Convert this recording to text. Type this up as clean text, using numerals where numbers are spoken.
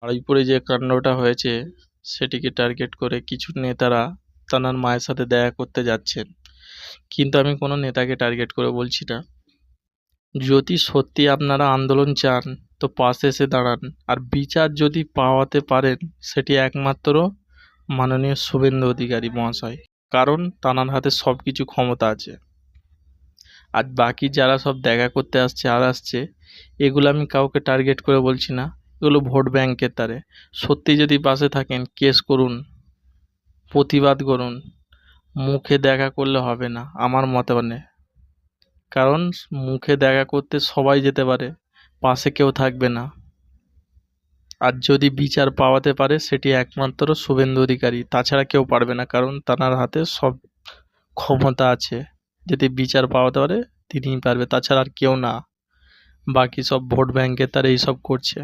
বারুইপুরে যে কাণ্ডটা হয়েছে সেটিকে টার্গেট করে কিছু নেতারা তানার মায়ের সাথে দেখা করতে যাচ্ছেন, কিন্তু আমি কোনো নেতাকে টার্গেট করে বলছি না। যদি সত্যি আপনারা আন্দোলন চান তো পাশে এসে দাঁড়ান, আর বিচার যদি পাওয়াতে পারেন সেটি একমাত্র মাননীয় শুভেন্দু অধিকারী মহাশয়, কারণ তানার হাতে সব কিছু ক্ষমতা আছে। আর বাকি যারা সব দেখা করতে আসছে আর আসছে, এগুলো আমি কাউকে টার্গেট করে বলছি না, এগুলো ভোট ব্যাংকের তারে। সত্যি যদি পাশে থাকেন কেস করুন, প্রতিবাদ করুন, মুখে দেখা করলে হবে না আমার মতে। কারণ মুখে দেখা করতে সবাই যেতে পারে, পাশে কেউ থাকবে না। আর যদি বিচার পাওয়াতে পারে সেটি একমাত্র শুভেন্দু অধিকারী, তাছাড়া কেউ পারবে না, কারণ তার হাতে সব ক্ষমতা আছে। যদি বিচার পাওয়াতে পারে তিনিই পারবে, তাছাড়া আর কেউ না। বাকি সব ভোট ব্যাংকের তারা এইসব করছে।